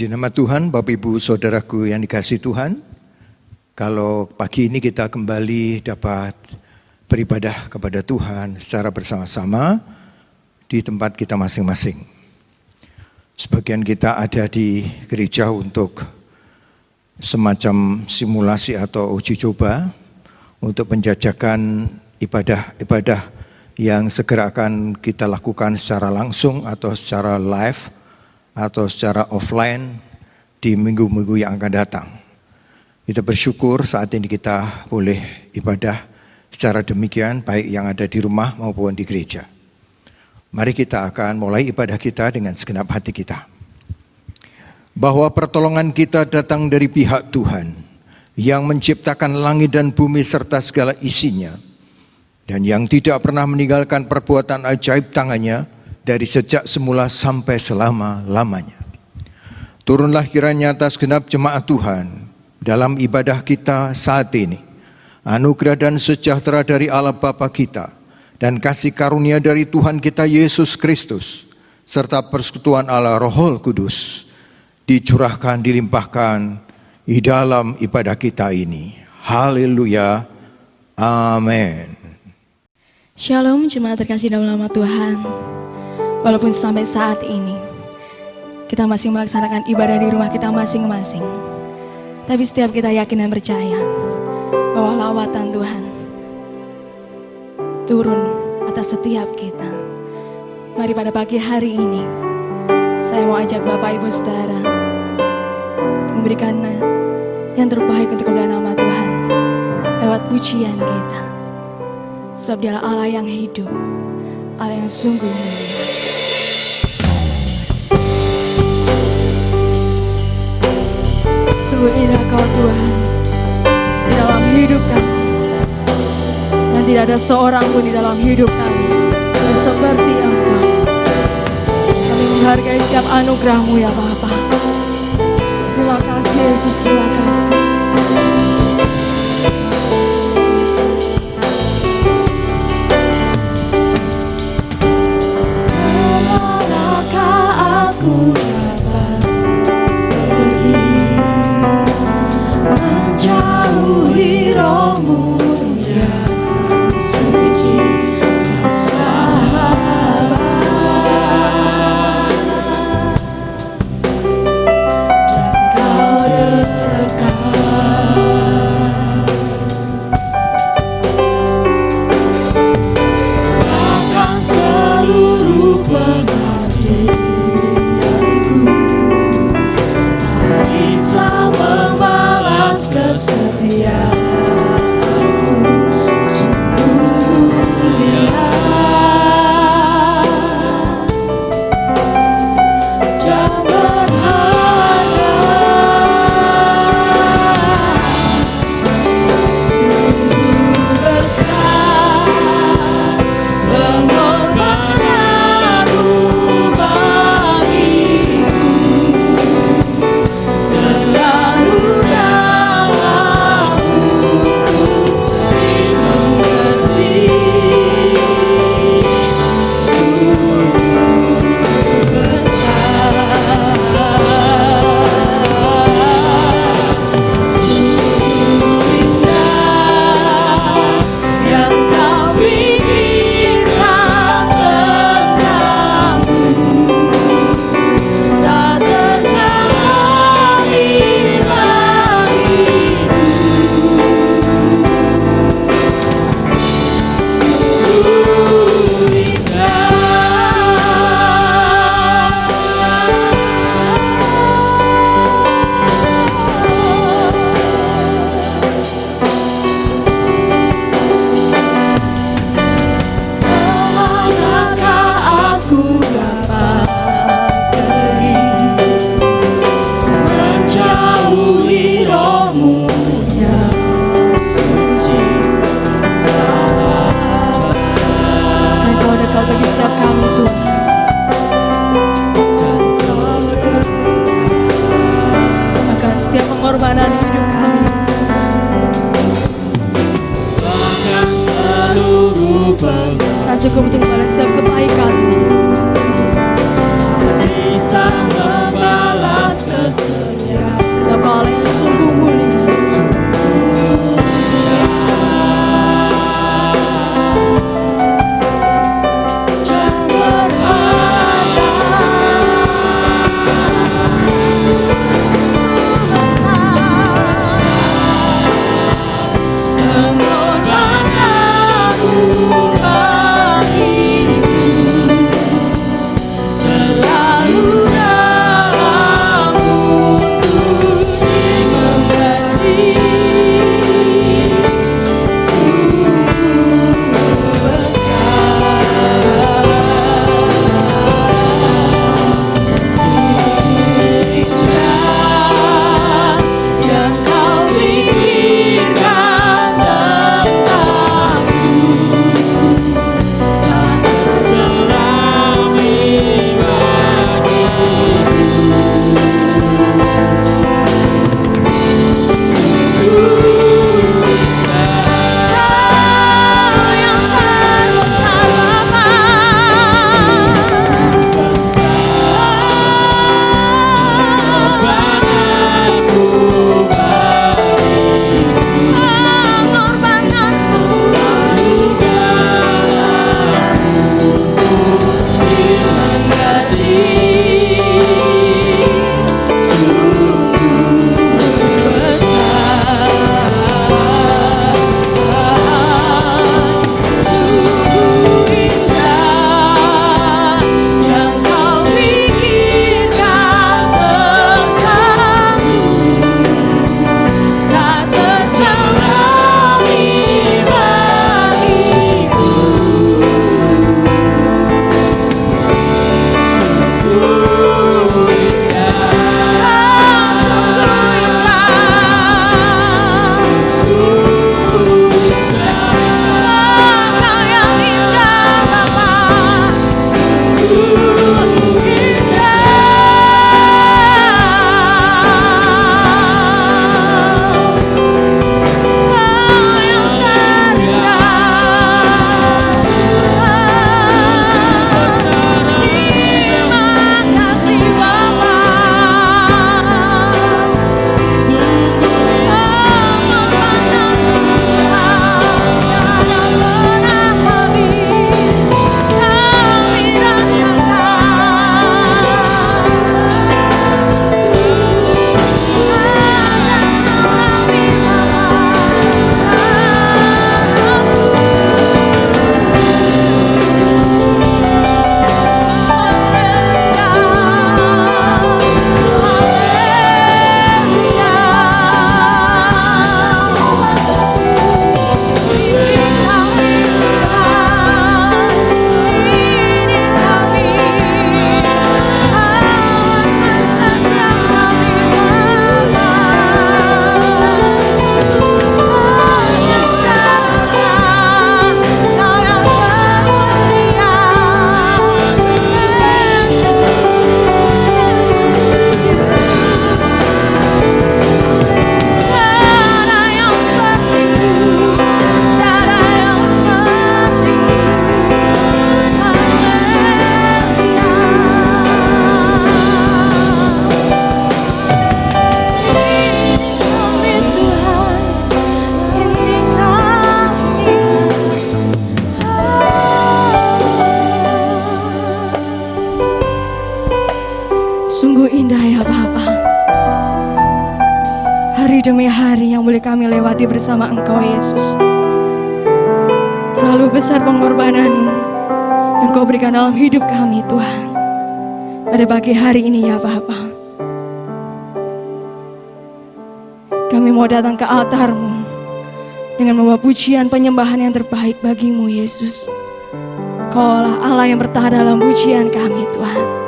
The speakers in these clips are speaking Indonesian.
Puji nama Tuhan, Bapak Ibu Saudaraku yang dikasihi Tuhan. Kalau pagi ini kita kembali dapat beribadah kepada Tuhan secara bersama-sama di tempat kita masing-masing. Sebagian kita ada di gereja untuk semacam simulasi atau uji coba untuk penjajakan ibadah-ibadah yang segera akan kita lakukan secara langsung atau secara live atau secara offline di minggu-minggu yang akan datang. Kita bersyukur saat ini kita boleh ibadah secara demikian, baik yang ada di rumah maupun di gereja. Mari kita akan mulai ibadah kita dengan segenap hati kita. Bahwa pertolongan kita datang dari pihak Tuhan yang menciptakan langit dan bumi serta segala isinya, dan yang tidak pernah meninggalkan perbuatan ajaib tangannya dari sejak semula sampai selama-lamanya. Turunlah kiranya atas genap jemaat Tuhan dalam ibadah kita saat ini anugerah dan sejahtera dari Allah Bapa kita dan kasih karunia dari Tuhan kita Yesus Kristus serta persekutuan Allah Roh Kudus dicurahkan, dilimpahkan di dalam ibadah kita ini. Haleluya. Amin. Shalom jemaat terkasih dalam nama Tuhan. Walaupun sampai saat ini kita masih melaksanakan ibadah di rumah kita masing-masing, tapi setiap kita yakin dan percaya bahwa lawatan Tuhan turun atas setiap kita. Mari pada pagi hari ini saya mau ajak Bapak Ibu Saudara memberikan yang terbaik untuk kemuliaan nama Tuhan lewat pujian kita. Sebab Dialah Allah yang hidup, Allah yang sungguh mulia. Sungguh indah Kau Tuhan di dalam hidup kami, dan tidak ada seorang pun di dalam hidup kami yang seperti Engkau. Kami menghargai setiap anugerah-Mu ya Bapa. Terima kasih Yesus, terima kasih. Kemanakah aku jauhi Roh-Mu yang suci dan sabar, dan Kau dekat. Bahkan seluruh pengabdianku tak bisa membalas kesetiaanmu, sungguh mulia dan berharga, sungguh besar pengorbananmu bagiku, terlalu dalam dimengerti, sungguh besar, sungguh indah yang Kau pikirkan tentangku, tak tersaingi bagiku, sungguh indah. Kemanakah aku dapat pergi, menjauhi Roh-Mu yang suci dan sabar, Dan Kau dekat bagi setiap kami Tuhan. dan Kau dekat. Akan setiap pengorbanan hidup kami Yesus, Bahkan seluruh tak cukup untuk membalas setiap kebaikan. bisa membalas kesetiaan. hari demi hari yang boleh kami lewati bersama Engkau Yesus. Terlalu besar pengorbanan-Mu yang Kau berikan dalam hidup kami Tuhan. Pada pagi hari ini ya Bapa, kami mau datang ke altar-Mu dengan membawa pujian penyembahan yang terbaik bagi-Mu Yesus. Kaulah Allah yang bertahan dalam pujian kami Tuhan.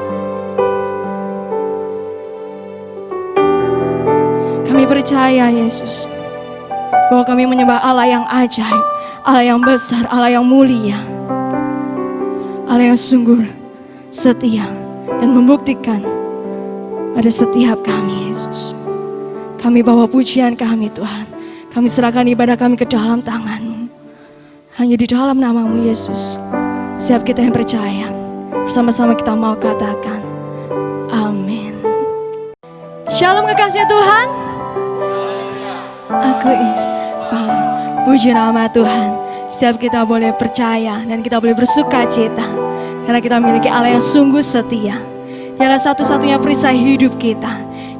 Kami percaya Yesus bahwa kami menyembah Allah yang ajaib, Allah yang besar, Allah yang mulia, Allah yang sungguh setia dan membuktikan pada setiap kami Yesus. Kami bawa pujian kami Tuhan. Kami serahkan ibadah kami ke dalam tangan-Mu. Hanya di dalam nama-Mu Yesus, setiap kita yang percaya, bersama-sama kita mau katakan amin. Shalom kekasih Tuhan. Puji nama Tuhan. Setiap kita boleh percaya dan kita boleh bersuka cita karena kita memiliki Allah yang sungguh setia. Dialah satu-satunya perisai hidup kita.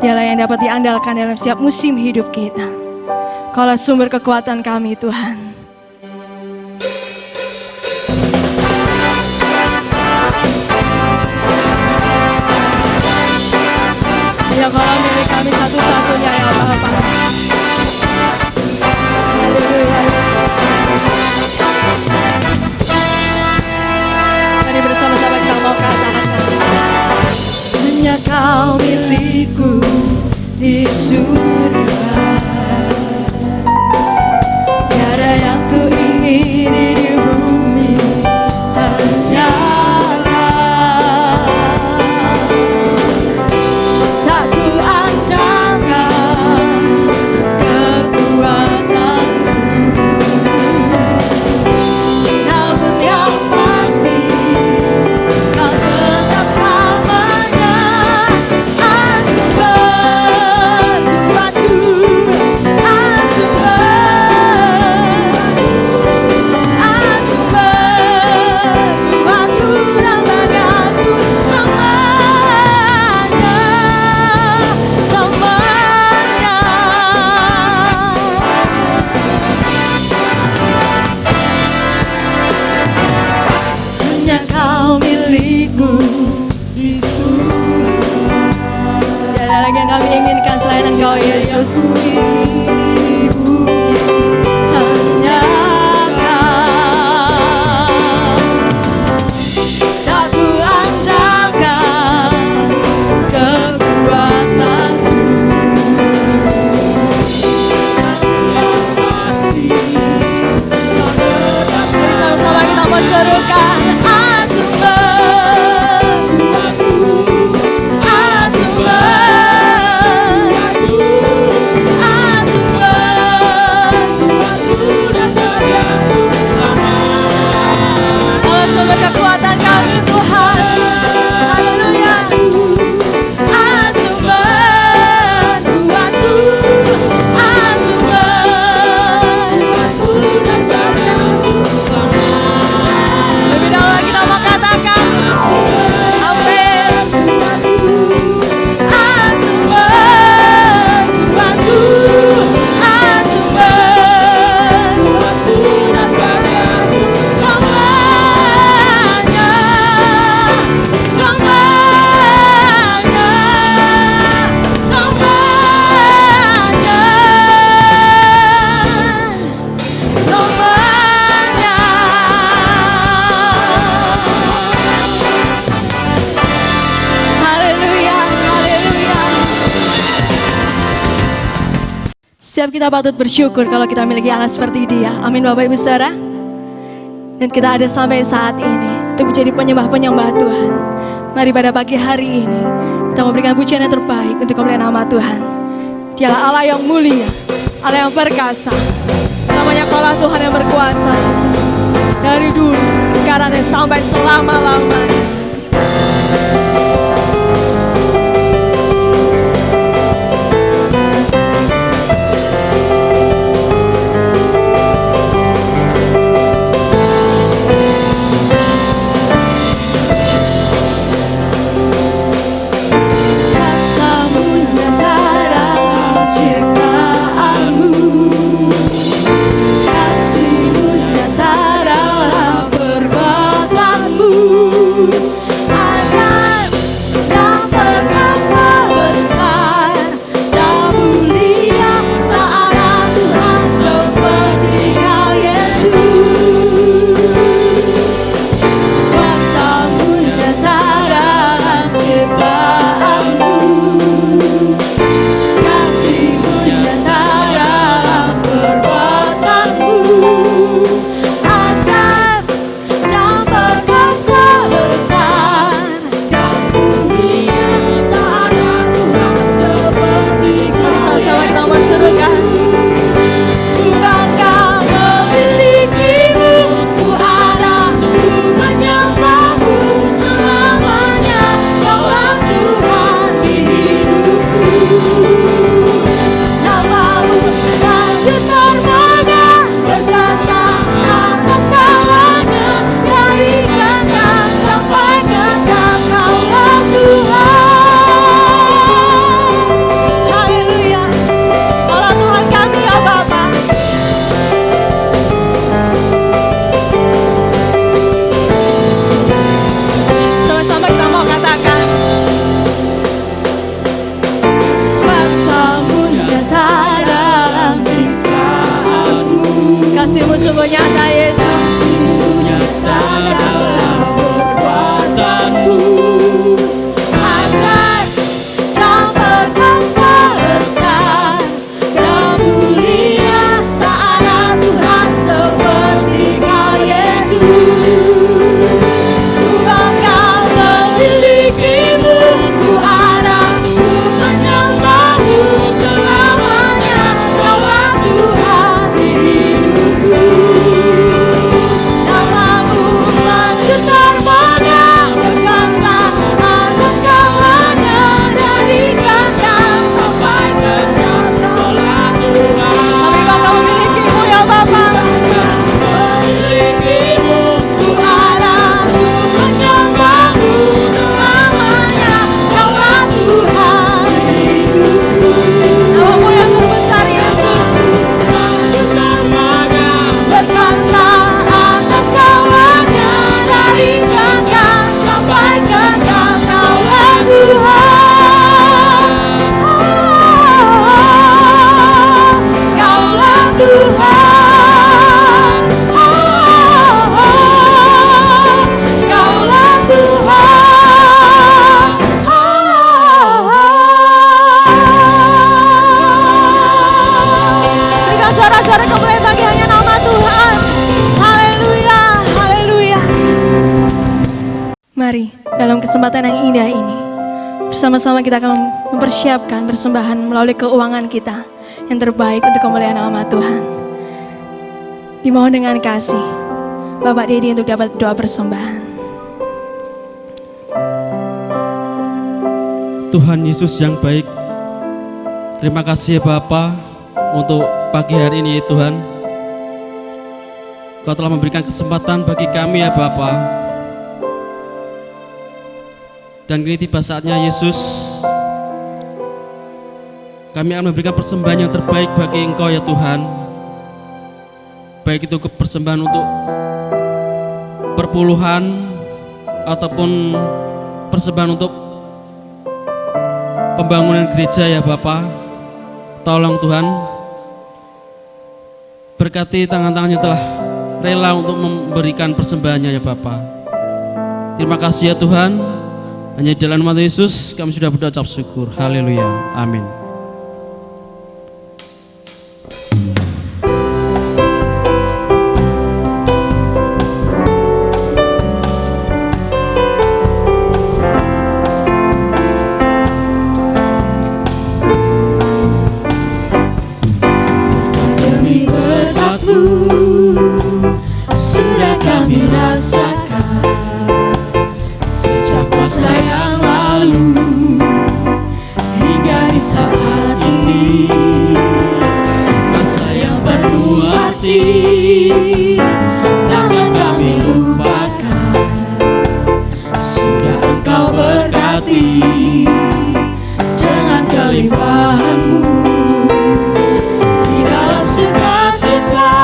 Dialah yang dapat diandalkan dalam setiap musim hidup kita. Kaulah sumber kekuatan kami Tuhan. Ya Kaulah milik kami satu-satunya ya Bapa. Haleluya Yesus. Mari bersama-sama kita mau katakan, hanya Kau milikku di surga. Tiada yang ku ingini di bumi, hanya Kau. Tak ku andalkan kekuatanku, namun yang pasti Kau tetap selamanya sumber kuatku, kami inginkan selain Engkau Yesus. Hanya Kau, tak ku andalkan kekuatanku, bersama-sama kita menserukan kekuatan kami Tuhan. Haleluya. Sumber kuatku, sumber kuatku dan bahagiaku sama. Lebih dahulu lagi kita mau katakan amin. Sumber kuatku, sumber kuatku dan bahagiaku sama. Setiap kita patut bersyukur kalau kita memiliki Allah seperti Dia. Amin Bapak Ibu Saudara. Dan kita ada sampai saat ini untuk menjadi penyembah-penyembah Tuhan. Mari pada pagi hari ini kita memberikan pujian yang terbaik untuk kemuliaan nama Tuhan. Dialah Allah yang mulia, Allah yang perkasa. Namanya Kaulah Tuhan yang berkuasa Yesus. Dari dulu, sekarang dan sampai selama-lamanya. Rasamu nyata dalam ciptaan. dalam kesempatan yang indah ini, bersama-sama kita akan mempersiapkan persembahan melalui keuangan kita yang terbaik untuk kemuliaan nama Tuhan. Dimohon dengan kasih Bapak Dedi untuk dapat doa persembahan. Tuhan Yesus yang baik, terima kasih ya Bapa untuk pagi hari ini Tuhan. Kau telah memberikan kesempatan bagi kami ya Bapa. Dan kini tiba saatnya Yesus, kami akan memberikan persembahan yang terbaik bagi Engkau ya Tuhan. Baik itu persembahan untuk perpuluhan ataupun persembahan untuk pembangunan gereja ya Bapa. Tolong Tuhan, berkati tangan-tangan yang telah rela untuk memberikan persembahannya ya Bapa. Terima kasih ya Tuhan. Hanya di dalam nama Yesus kami sudah berucap syukur. Haleluya. Amin. Demi berkat-Mu sudah kami rasakan sejak masa yang lalu hingga di saat ini. Masa yang penuh arti takkan kami lupakan. Sudah Engkau berkati dengan kelimpahan-Mu. Di dalam sukacita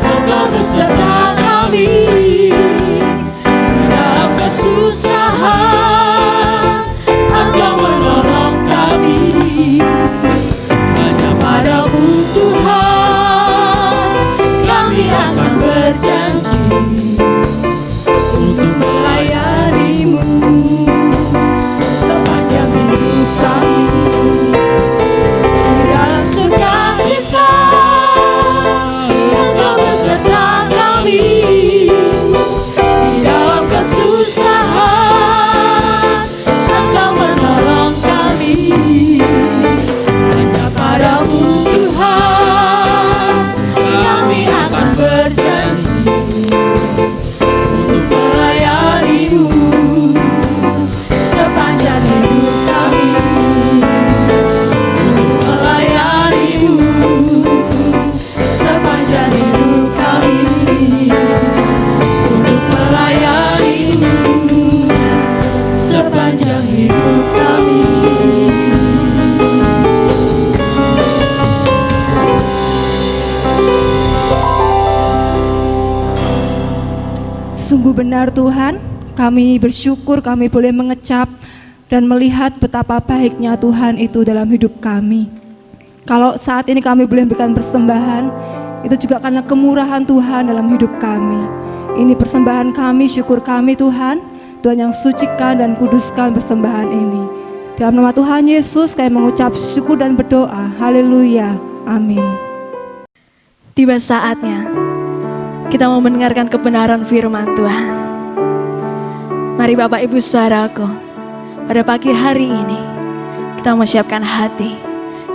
Engkau beserta kami, kesusahan Engkau menolong kami. Hanya padamu Tuhan kami akan berjanji untuk melayani-Mu sepanjang hidup kami. Di dalam sukacita Engkau beserta kami, di dalam kesusahan Engkau menolong kami. Hanya padamu Tuhan kami akan berjanji untuk melayani-Mu sepanjang hidup kami. Untuk melayani-Mu sepanjang hidup kami. Untuk melayani-Mu sepanjang hidup kami. Sungguh benar Tuhan, kami bersyukur kami boleh mengecap dan melihat betapa baiknya Tuhan itu dalam hidup kami. Kalau saat ini kami boleh memberikan persembahan, itu juga karena kemurahan Tuhan dalam hidup kami. Ini persembahan kami, syukur kami Tuhan. Tuhan yang sucikan dan kuduskan persembahan ini. Dalam nama Tuhan Yesus kami mengucap syukur dan berdoa. Haleluya. Amin. Tiba saatnya kita mau mendengarkan kebenaran firman Tuhan. Mari Bapak Ibu Saudaraku, pada pagi hari ini kita mau siapkan hati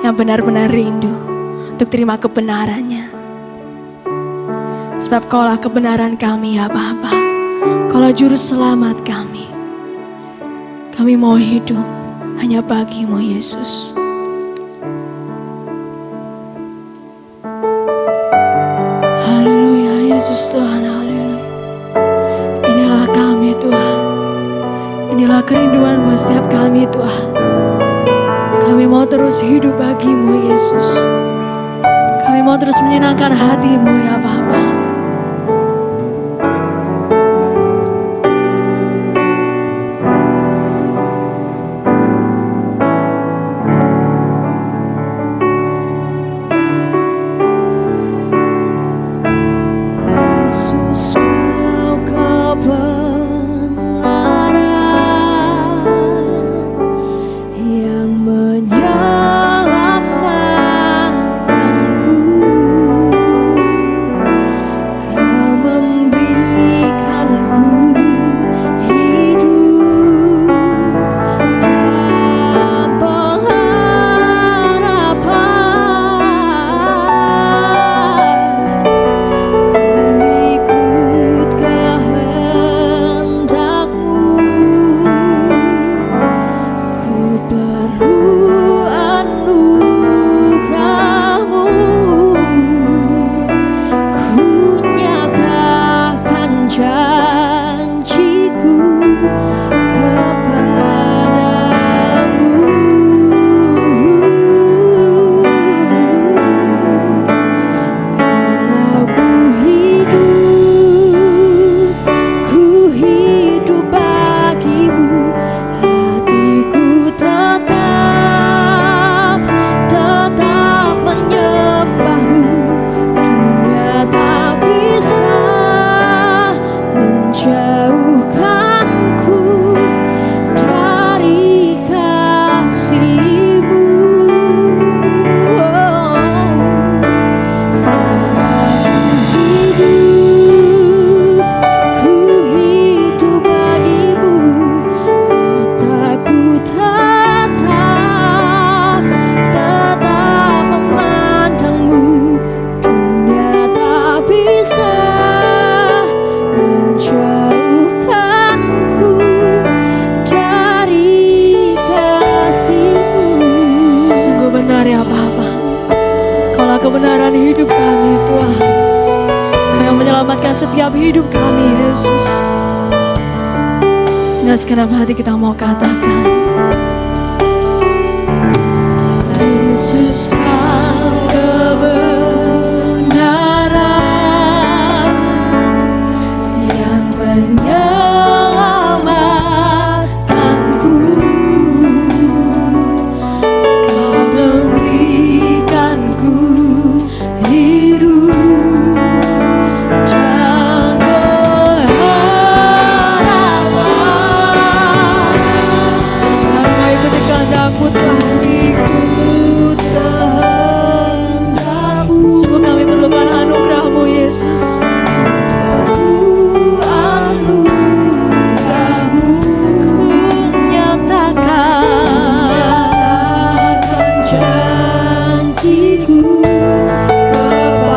yang benar-benar rindu untuk terima kebenarannya. Sebab Kaulah kebenaran kami ya Bapa, Kaulah juru selamat kami. Kami mau hidup hanya bagi-Mu Yesus. Haleluya Yesus Tuhan, haleluya. Inilah kami Tuhan, inilah kerinduan buat setiap kami Tuhan. Kami mau terus hidup bagi-Mu Yesus. Kami mau terus menyenangkan hati-Mu ya Bapa. Menyelamatkanku kebenaran hidup kami Tuhan. Kau yang menyelamatkan setiap hidup kami Yesus. Dengan segenap hati kita mau katakan, Yesus kau kebenaran yang menyelamatkanku. Kau memberikanku hidup dan berharapan. karena ikuti kehendak-Mu Tuhan. Ikut kehendak-Mu. Sungguh kami perlukan anugerah-Mu Yesus. Anugerah-Mu nyatakan janjiku kepadamu.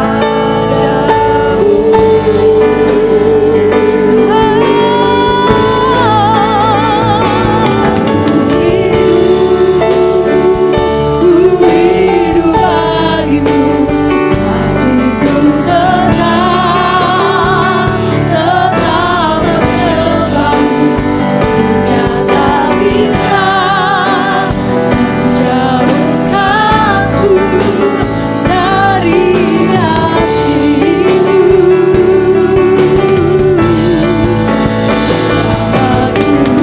Hidup bagimu, hatiku tenang, tetap menyembahmu. Hingga tak bisa menjauhkanku dari kasih-Mu. Selama ku hidup bagimu,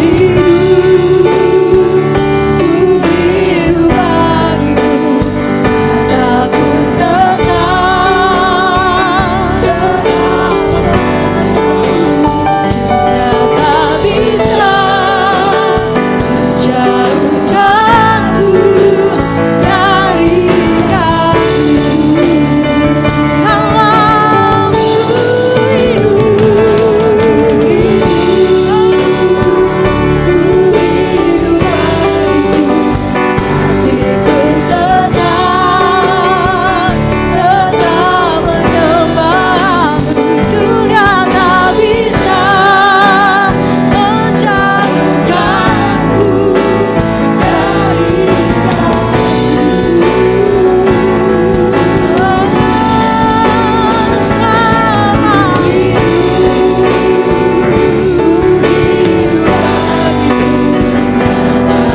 hatiku tenang, tetap menyembahmu. Hingga tak bisa menjauhkanku dari kasih-Mu. Kalau ku hidup bagimu, hatiku tenang, tetap menyembahmu. Dunia tak bisa menjauhkanku dari kasih-Mu. Selama hidup bagimu,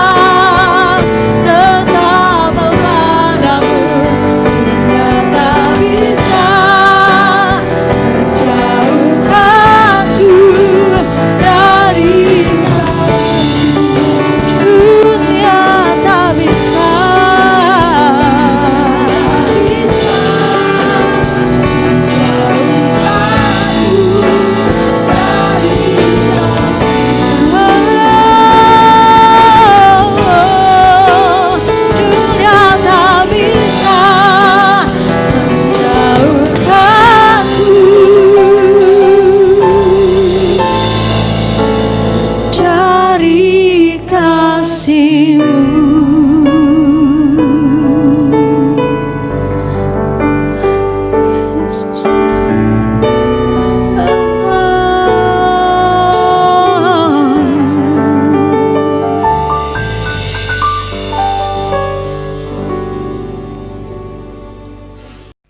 hatiku tetap kepadamu. Hingga tak bisa menjauhkanku dari kasih-Mu. Dunia tak bisa menjauhkanku dari kasih-Mu. Dunia tak bisa menjauhkanku dari kasih-Mu. Yesus.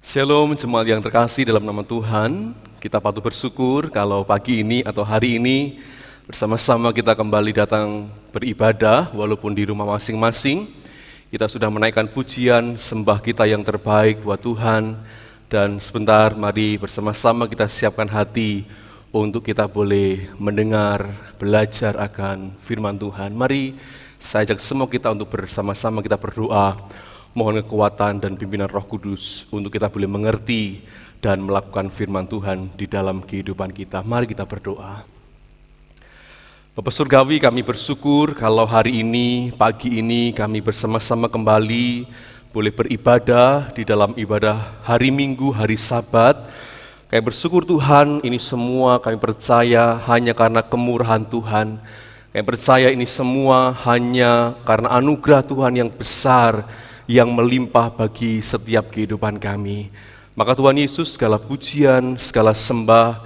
Shalom jemaat yang terkasih dalam nama Tuhan. Kita patut bersyukur kalau pagi ini atau hari ini bersama-sama kita kembali datang beribadah walaupun di rumah masing-masing. Kita sudah menaikkan pujian sembah kita yang terbaik buat Tuhan. Dan sebentar mari bersama-sama kita siapkan hati untuk kita boleh mendengar, belajar akan firman Tuhan. Mari saya ajak semua kita untuk bersama-sama kita berdoa. Mohon kekuatan dan pimpinan Roh Kudus untuk kita boleh mengerti dan melakukan firman Tuhan di dalam kehidupan kita. Mari kita berdoa. Bapa Surgawi, kami bersyukur kalau hari ini, pagi ini kami bersama-sama kembali boleh beribadah di dalam ibadah hari Minggu, hari Sabat. Kami bersyukur Tuhan, ini semua kami percaya hanya karena kemurahan Tuhan. Kami percaya ini semua hanya karena anugerah Tuhan yang besar, yang melimpah bagi setiap kehidupan kami. Maka Tuhan Yesus, segala pujian, segala sembah,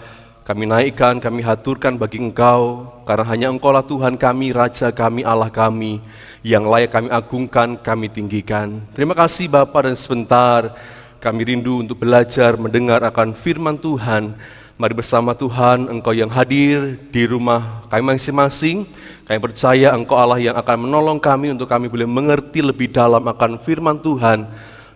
kami naikkan, kami haturkan bagi Engkau, karena hanya Engkaulah Tuhan kami, Raja kami, Allah kami, yang layak kami agungkan, kami tinggikan. Terima kasih Bapa, dan sebentar kami rindu untuk belajar mendengar akan firman Tuhan. Mari bersama Tuhan, Engkau yang hadir di rumah kami masing-masing. Kami percaya Engkau Allah yang akan menolong kami untuk kami boleh mengerti lebih dalam akan firman Tuhan.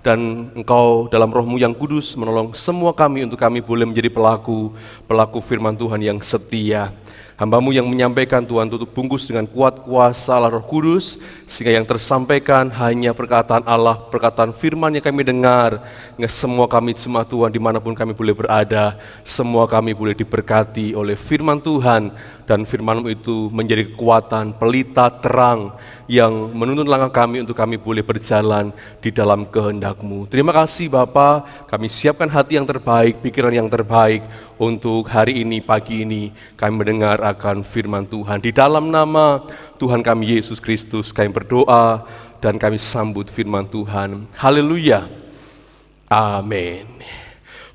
Dan Engkau dalam Roh-Mu yang kudus menolong semua kami untuk kami boleh menjadi pelaku firman Tuhan yang setia. Hamba-Mu yang menyampaikan, Tuhan, tutup bungkus dengan kuat kuasa Allah Roh Kudus, sehingga yang tersampaikan hanya perkataan Allah, perkataan firman yang kami dengar. Hingga semua kami jemaat Tuhan dimanapun kami boleh berada, semua kami boleh diberkati oleh firman Tuhan, dan firman-Mu itu menjadi kekuatan, pelita, terang, yang menuntun langkah kami untuk kami boleh berjalan di dalam kehendak-Mu. Terima kasih Bapa, kami siapkan hati yang terbaik, pikiran yang terbaik, untuk hari ini, pagi ini, kami mendengar akan firman Tuhan. Di dalam nama Tuhan kami Yesus Kristus, kami berdoa dan kami sambut firman Tuhan. Haleluya. Amin.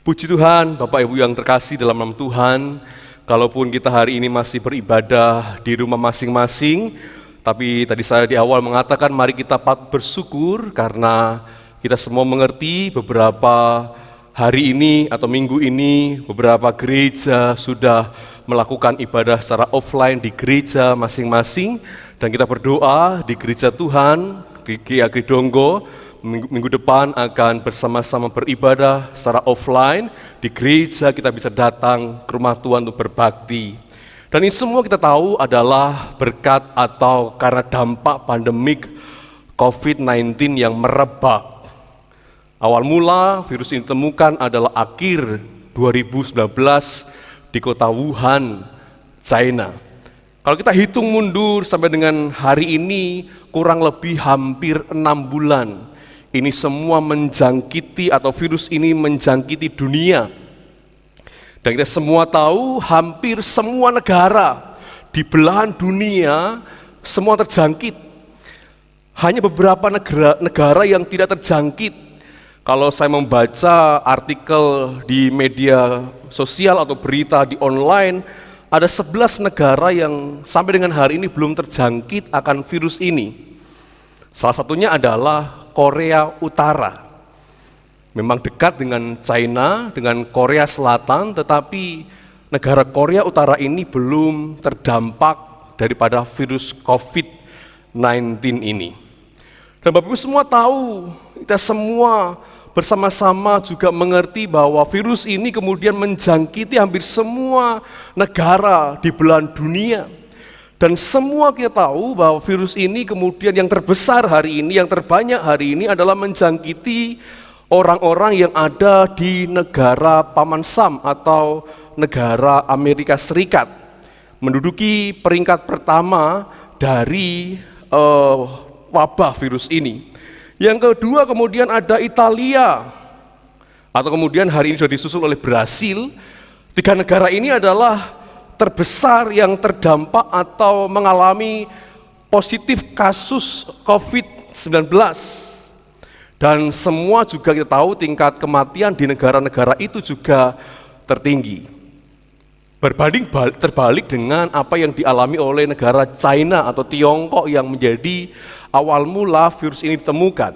Puji Tuhan, Bapak Ibu yang terkasih dalam nama Tuhan, kalaupun kita hari ini masih beribadah di rumah masing-masing, tapi tadi saya di awal mengatakan mari kita patut bersyukur karena kita semua mengerti beberapa hari ini atau minggu ini beberapa gereja sudah melakukan ibadah secara offline di gereja masing-masing, dan kita berdoa di gereja Tuhan GKI Agridonggo minggu depan akan bersama-sama beribadah secara offline di gereja. Kita bisa datang ke rumah Tuhan untuk berbakti, dan ini semua kita tahu adalah berkat atau karena dampak pandemik COVID-19 yang merebak. Awal mula virus ini ditemukan adalah akhir 2019 di kota Wuhan, China. Kalau kita hitung mundur sampai dengan hari ini, kurang lebih hampir 6 bulan. Ini semua menjangkiti atau virus ini menjangkiti dunia. Dan kita semua tahu hampir semua negara di belahan dunia semua terjangkit. Hanya beberapa negara yang tidak terjangkit. Kalau saya membaca artikel di media sosial atau berita di online, ada 11 negara yang sampai dengan hari ini belum terjangkit akan virus ini. Salah satunya adalah Korea Utara. Memang dekat dengan China, dengan Korea Selatan, tetapi negara Korea Utara ini belum terdampak daripada virus COVID-19 ini. Dan Bapak Ibu semua tahu, kita semua bersama-sama juga mengerti bahwa virus ini kemudian menjangkiti hampir semua negara di belahan dunia. Dan semua kita tahu bahwa virus ini kemudian yang terbesar hari ini, yang terbanyak hari ini adalah menjangkiti orang-orang yang ada di negara Paman Sam atau negara Amerika Serikat. Menduduki peringkat pertama dari wabah virus ini. Yang kedua kemudian ada Italia, atau kemudian hari ini sudah disusul oleh Brasil. 3 negara ini adalah terbesar yang terdampak atau mengalami positif kasus COVID-19. Dan semua juga kita tahu tingkat kematian di negara-negara itu juga tertinggi. Terbalik dengan apa yang dialami oleh negara China atau Tiongkok yang menjadi awal mula virus ini ditemukan.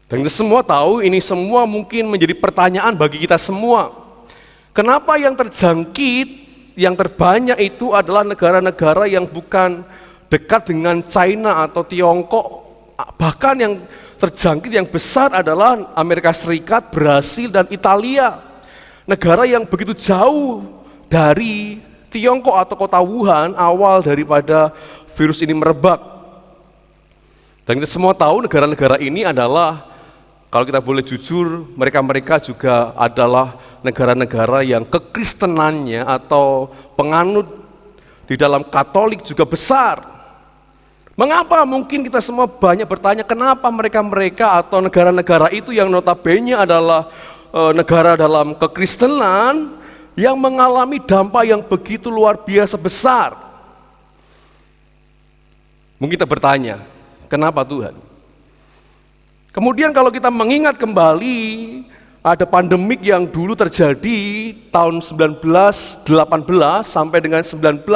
Dan kita semua tahu ini semua mungkin menjadi pertanyaan bagi kita semua. Kenapa yang terjangkit, yang terbanyak itu adalah negara-negara yang bukan dekat dengan China atau Tiongkok. Bahkan yang terjangkit yang besar adalah Amerika Serikat, Brasil, dan Italia. Negara yang begitu jauh dari Tiongkok atau kota Wuhan awal daripada virus ini merebak. Dan kita semua tahu negara-negara ini adalah, kalau kita boleh jujur, mereka juga adalah negara-negara yang kekristenannya atau penganut di dalam Katolik juga besar. Mengapa? Mungkin kita semua banyak bertanya, kenapa mereka atau negara-negara itu yang notabene adalah negara dalam kekristenan yang mengalami dampak yang begitu luar biasa besar. Mungkin kita bertanya, kenapa Tuhan? Kemudian kalau kita mengingat kembali Ada pandemik yang dulu terjadi tahun 1918 sampai dengan 1920,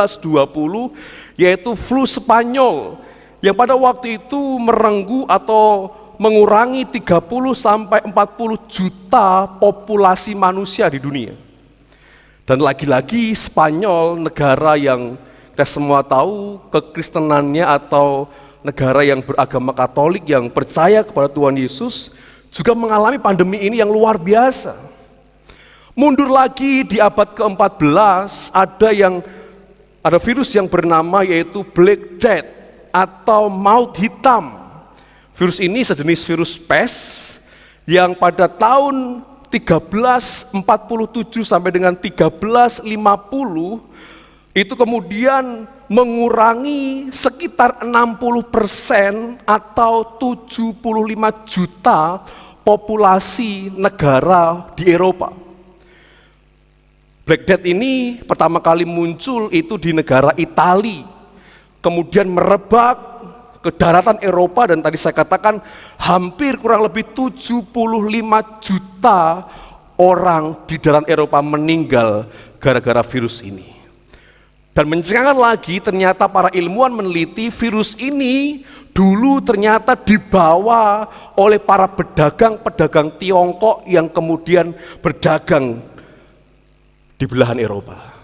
yaitu flu Spanyol, yang pada waktu itu merenggu atau mengurangi 30 sampai 40 juta populasi manusia di dunia. Dan lagi-lagi Spanyol, negara yang kita semua tahu kekristenannya atau negara yang beragama Katolik yang percaya kepada Tuhan Yesus, juga mengalami pandemi ini yang luar biasa. Mundur lagi di abad ke-14, ada virus yang bernama yaitu Black Death atau maut hitam. Virus ini sejenis virus pes yang pada tahun 1347 sampai dengan 1350 itu kemudian mengurangi sekitar 60% atau 75 juta populasi negara di Eropa. Black Death ini pertama kali muncul itu di negara Italia, kemudian merebak ke daratan Eropa, dan tadi saya katakan hampir kurang lebih 75 juta orang di daratan Eropa meninggal gara-gara virus ini. Dan mencengangkan lagi, ternyata para ilmuwan meneliti virus ini dulu ternyata dibawa oleh para pedagang-pedagang Tiongkok yang kemudian berdagang di belahan Eropa.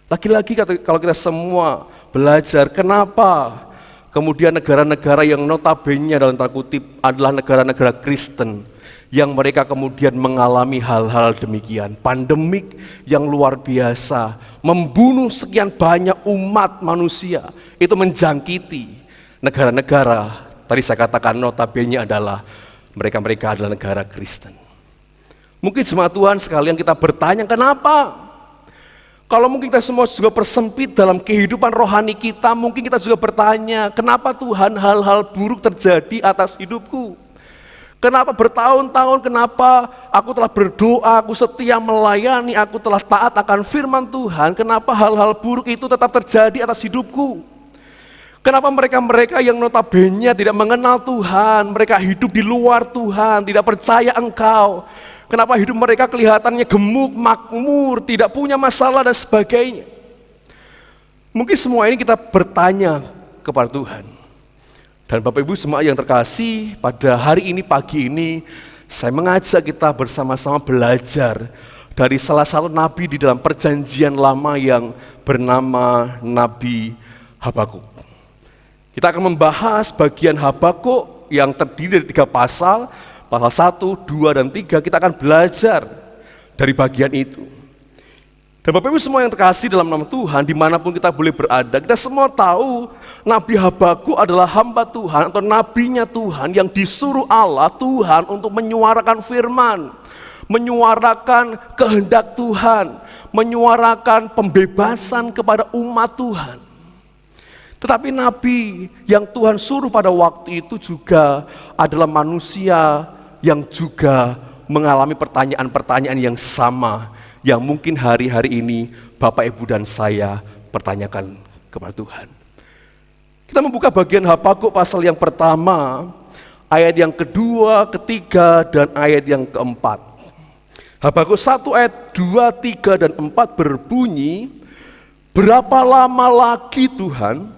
Lagi-lagi kalau kita semua belajar kenapa kemudian negara-negara yang notabene dalam tanda kutip adalah negara-negara Kristen, yang mereka kemudian mengalami hal-hal demikian. Pandemik yang luar biasa, membunuh sekian banyak umat manusia, itu menjangkiti negara-negara, tadi saya katakan notabene adalah mereka adalah negara Kristen. Mungkin jemaat Tuhan sekalian kita bertanya, kenapa? Kalau mungkin kita semua juga persempit dalam kehidupan rohani kita, mungkin kita juga bertanya, kenapa Tuhan hal-hal buruk terjadi atas hidupku? Kenapa bertahun-tahun, kenapa aku telah berdoa, aku setia melayani, aku telah taat akan firman Tuhan, kenapa hal-hal buruk itu tetap terjadi atas hidupku? Kenapa mereka-mereka yang notabene tidak mengenal Tuhan, mereka hidup di luar Tuhan, tidak percaya Engkau, kenapa hidup mereka kelihatannya gemuk, makmur, tidak punya masalah dan sebagainya? Mungkin semua ini kita bertanya kepada Tuhan. Dan Bapak Ibu semua yang terkasih, pada hari ini, pagi ini, saya mengajak kita bersama-sama belajar dari salah satu nabi di dalam perjanjian lama yang bernama Nabi Habakuk. Kita akan membahas bagian Habakuk yang terdiri dari 3 pasal 1, 2, dan 3, kita akan belajar dari bagian itu. Dan Bapak Ibu semua yang terkasih dalam nama Tuhan, dimanapun kita boleh berada, kita semua tahu Nabi Habakuk adalah hamba Tuhan atau nabinya Tuhan yang disuruh Allah Tuhan untuk menyuarakan firman, menyuarakan kehendak Tuhan, menyuarakan pembebasan kepada umat Tuhan. Tetapi nabi yang Tuhan suruh pada waktu itu juga adalah manusia yang juga mengalami pertanyaan-pertanyaan yang sama, yang mungkin hari-hari ini Bapak, Ibu, dan saya pertanyakan kepada Tuhan. Kita membuka bagian Habakuk pasal yang pertama, ayat yang kedua, ketiga, dan ayat yang keempat. Habakuk 1 ayat 2, 3, dan 4 berbunyi, berapa lama lagi Tuhan,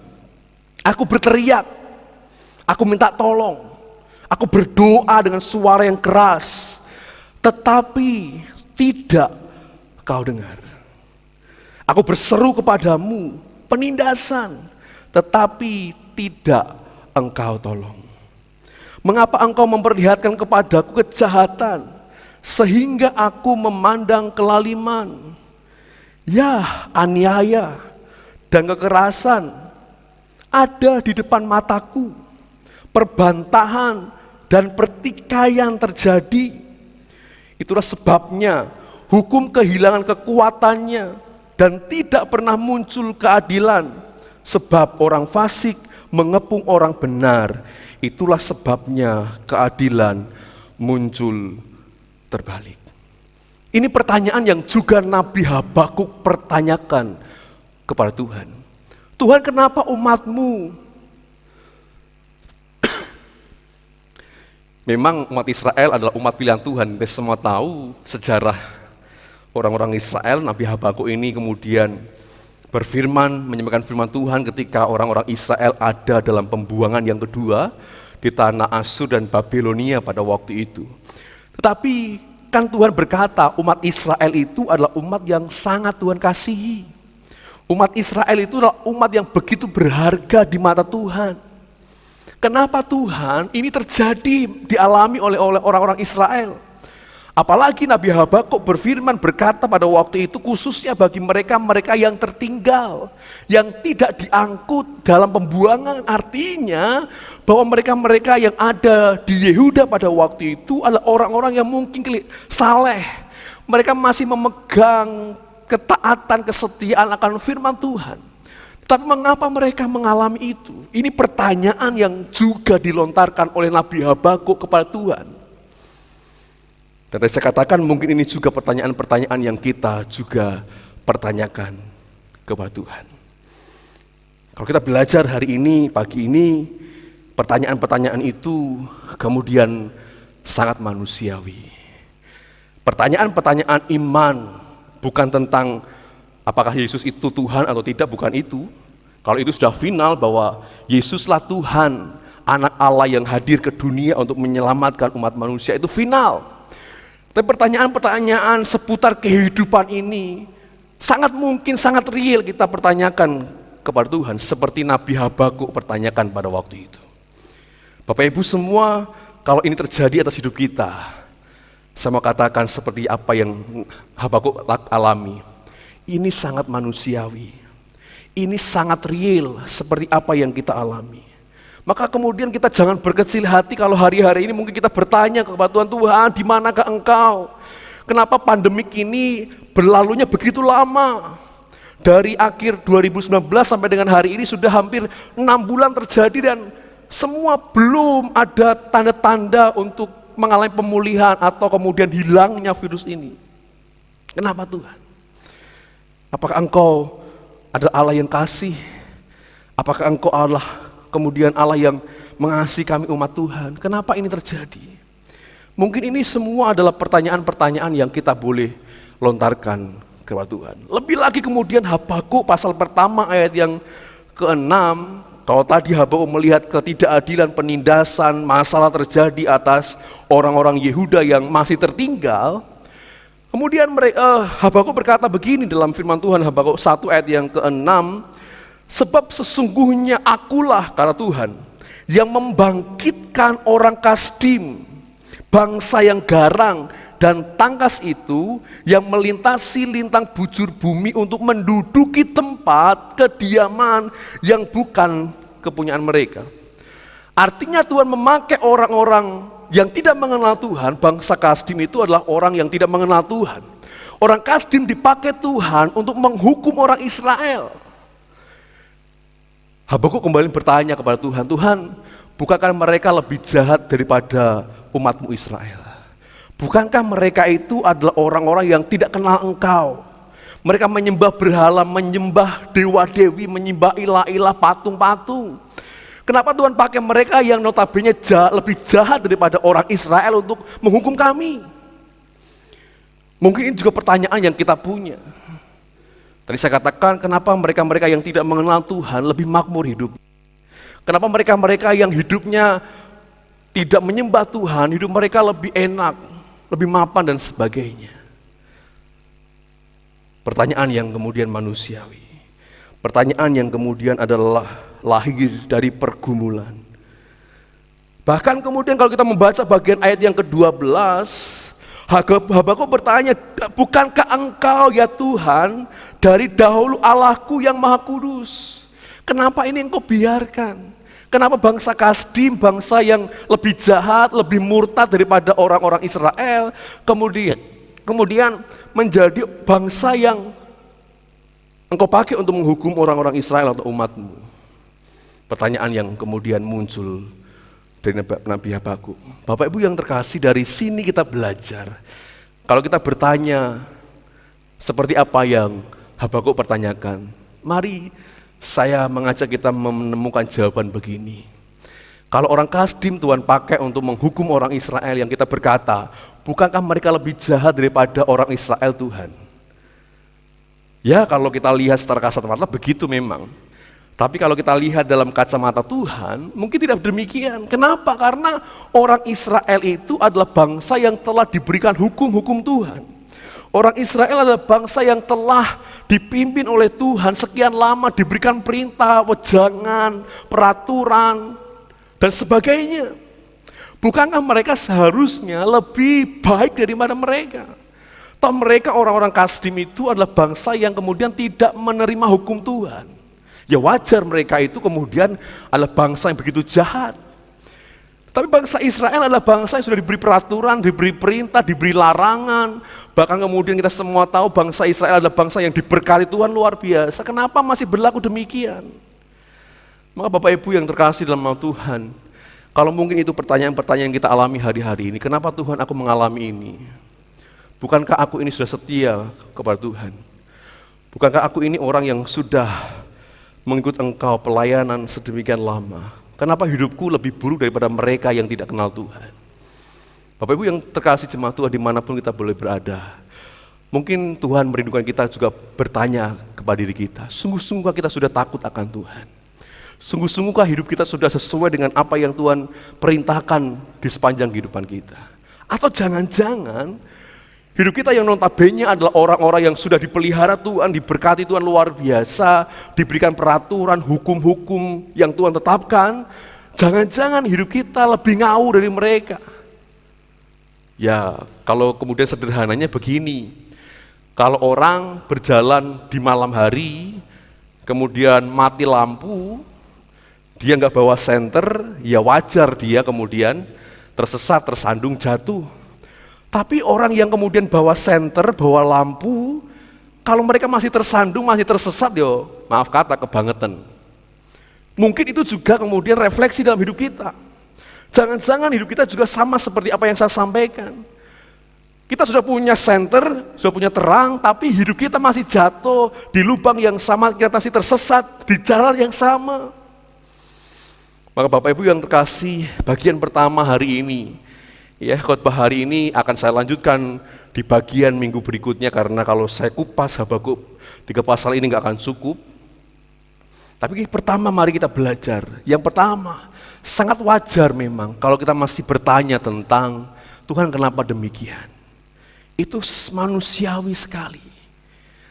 aku berteriak, aku minta tolong, aku berdoa dengan suara yang keras, tetapi tidak Kau dengar. Aku berseru kepadamu penindasan, tetapi tidak Engkau tolong. Mengapa Engkau memperlihatkan kepadaku kejahatan, sehingga aku memandang kelaliman? Ya, aniaya dan kekerasan ada di depan mataku, perbantahan dan pertikaian terjadi. Itulah sebabnya hukum kehilangan kekuatannya dan tidak pernah muncul keadilan, sebab orang fasik mengepung orang benar. Itulah sebabnya keadilan muncul terbalik. Ini pertanyaan yang juga Nabi Habakuk pertanyakan kepada Tuhan. Tuhan, kenapa umatmu Memang umat Israel adalah umat pilihan Tuhan. Kita semua tahu sejarah orang-orang Israel. Nabi Habakuk ini kemudian berfirman, menyampaikan firman Tuhan ketika orang-orang Israel ada dalam pembuangan yang kedua di tanah Asyur dan Babilonia pada waktu itu. Tetapi kan Tuhan berkata umat Israel itu adalah umat yang sangat Tuhan kasihi. Umat Israel itu adalah umat yang begitu berharga di mata Tuhan. Kenapa Tuhan ini terjadi dialami oleh orang-orang Israel? Apalagi Nabi Habakuk berfirman berkata pada waktu itu khususnya bagi mereka yang tertinggal, yang tidak diangkut dalam pembuangan. Artinya bahwa mereka yang ada di Yehuda pada waktu itu adalah orang-orang yang mungkin saleh. Mereka masih memegang ketaatan, kesetiaan akan firman Tuhan. Tapi mengapa mereka mengalami itu? Ini pertanyaan yang juga dilontarkan oleh Nabi Habakuk kepada Tuhan. Dan saya katakan mungkin ini juga pertanyaan-pertanyaan yang kita juga pertanyakan kepada Tuhan. Kalau kita belajar hari ini, pagi ini, pertanyaan-pertanyaan itu kemudian sangat manusiawi. Pertanyaan-pertanyaan iman, bukan tentang apakah Yesus itu Tuhan atau tidak, bukan itu. Kalau itu sudah final bahwa Yesuslah Tuhan, anak Allah yang hadir ke dunia untuk menyelamatkan umat manusia, itu final. Tapi pertanyaan-pertanyaan seputar kehidupan ini sangat mungkin, sangat real kita pertanyakan kepada Tuhan, seperti Nabi Habakuk pertanyakan pada waktu itu. Bapak Ibu semua, kalau ini terjadi atas hidup kita, saya mau katakan seperti apa yang Habakuk alami. Ini sangat manusiawi. Ini sangat real seperti apa yang kita alami. Maka kemudian kita jangan berkecil hati kalau hari-hari ini mungkin kita bertanya kepada Tuhan, Tuhan di manakah Engkau? Kenapa pandemik ini berlalunya begitu lama? Dari akhir 2019 sampai dengan hari ini sudah hampir 6 bulan terjadi dan semua belum ada tanda-tanda untuk mengalami pemulihan atau kemudian hilangnya virus ini. Kenapa Tuhan? Apakah Engkau adalah Allah yang kasih? Apakah Engkau Allah kemudian Allah yang mengasihi kami umat Tuhan? Kenapa ini terjadi? Mungkin ini semua adalah pertanyaan-pertanyaan yang kita boleh lontarkan kepada Tuhan. Lebih lagi kemudian Habakuk pasal pertama ayat yang ke-6, kalau tadi Habakuk melihat ketidakadilan, penindasan, masalah terjadi atas orang-orang Yehuda yang masih tertinggal. Kemudian Habakuk berkata begini dalam firman Tuhan, Habakuk 1 ayat yang ke-6, sebab sesungguhnya akulah, kata Tuhan, yang membangkitkan orang Kasdim, bangsa yang garang dan tangkas itu, yang melintasi lintang bujur bumi untuk menduduki tempat kediaman yang bukan kepunyaan mereka. Artinya Tuhan memakai orang-orang yang tidak mengenal Tuhan. Bangsa Kasdim itu adalah orang yang tidak mengenal Tuhan. Orang Kasdim dipakai Tuhan untuk menghukum orang Israel. Habakuk kembali bertanya kepada Tuhan, Tuhan, bukankah mereka lebih jahat daripada umatmu Israel? Bukankah mereka itu adalah orang-orang yang tidak kenal Engkau? Mereka menyembah berhala, menyembah dewa-dewi, menyembah ilah-ilah, patung-patung. Kenapa Tuhan pakai mereka yang notabene lebih jahat daripada orang Israel untuk menghukum kami? Mungkin ini juga pertanyaan yang kita punya. Tadi saya katakan, kenapa mereka-mereka yang tidak mengenal Tuhan lebih makmur hidup? Kenapa mereka-mereka yang hidupnya tidak menyembah Tuhan, hidup mereka lebih enak, lebih mapan dan sebagainya? Pertanyaan yang kemudian manusiawi. Pertanyaan yang kemudian adalah lahir dari pergumulan. Bahkan kemudian kalau kita membaca bagian ayat yang ke-12, Habakuk bertanya, bukankah Engkau ya Tuhan dari dahulu Allahku yang maha kudus? Kenapa ini Engkau biarkan? Kenapa bangsa Kasdim, bangsa yang lebih jahat, lebih murtad daripada orang-orang Israel, kemudian menjadi bangsa yang Engkau pakai untuk menghukum orang-orang Israel atau umatmu? Pertanyaan yang kemudian muncul dari Nabi Habakuk. Bapak Ibu yang terkasih, dari sini kita belajar. Kalau kita bertanya seperti apa yang Habakuk pertanyakan, mari saya mengajak kita menemukan jawaban begini. Kalau orang Kasdim Tuhan pakai untuk menghukum orang Israel, yang kita berkata, bukankah mereka lebih jahat daripada orang Israel Tuhan? Ya, kalau kita lihat secara kasat mata begitu memang. Tapi kalau kita lihat dalam kacamata Tuhan, mungkin tidak demikian. Kenapa? Karena orang Israel itu adalah bangsa yang telah diberikan hukum-hukum Tuhan. Orang Israel adalah bangsa yang telah dipimpin oleh Tuhan sekian lama, diberikan perintah, wejangan, peraturan, dan sebagainya. Bukankah mereka seharusnya lebih baik daripada mereka? Toh mereka orang-orang Kasdim itu adalah bangsa yang kemudian tidak menerima hukum Tuhan. Ya wajar mereka itu kemudian adalah bangsa yang begitu jahat. Tapi bangsa Israel adalah bangsa yang sudah diberi peraturan, diberi perintah, diberi larangan. Bahkan kemudian kita semua tahu bangsa Israel adalah bangsa yang diberkati Tuhan luar biasa. Kenapa masih berlaku demikian? Maka Bapak Ibu yang terkasih dalam nama Tuhan, kalau mungkin itu pertanyaan-pertanyaan yang kita alami hari-hari ini, kenapa Tuhan aku mengalami ini? Bukankah aku ini sudah setia kepada Tuhan? Bukankah aku ini orang yang sudah mengikut Engkau pelayanan sedemikian lama? Kenapa hidupku lebih buruk daripada mereka yang tidak kenal Tuhan? Bapak Ibu yang terkasih jemaat Tuhan dimanapun kita boleh berada, mungkin Tuhan merindukan kita juga bertanya kepada diri kita, sungguh-sungguhkah kita sudah takut akan Tuhan? Sungguh-sungguhkah hidup kita sudah sesuai dengan apa yang Tuhan perintahkan di sepanjang kehidupan kita? Atau jangan-jangan hidup kita yang notabene adalah orang-orang yang sudah dipelihara Tuhan, diberkati Tuhan luar biasa, diberikan peraturan, hukum-hukum yang Tuhan tetapkan, jangan-jangan hidup kita lebih ngawur dari mereka. Ya, kalau kemudian sederhananya begini, kalau orang berjalan di malam hari, kemudian mati lampu, dia nggak bawa senter, ya wajar dia kemudian tersesat, tersandung, jatuh. Tapi orang yang kemudian bawa senter, bawa lampu, kalau mereka masih tersandung, masih tersesat, yo maaf kata kebangetan. Mungkin itu juga kemudian refleksi dalam hidup kita. Jangan-jangan hidup kita juga sama seperti apa yang saya sampaikan. Kita sudah punya senter, sudah punya terang, tapi hidup kita masih jatuh di lubang yang sama, kita masih tersesat di jalan yang sama. Maka Bapak Ibu yang terkasih, bagian pertama hari ini, ya khotbah hari ini akan saya lanjutkan di bagian minggu berikutnya, karena kalau saya kupas Habakuk 3 pasal ini nggak akan cukup. Tapi pertama mari kita belajar. Yang pertama, sangat wajar memang kalau kita masih bertanya tentang Tuhan kenapa demikian. Itu manusiawi sekali.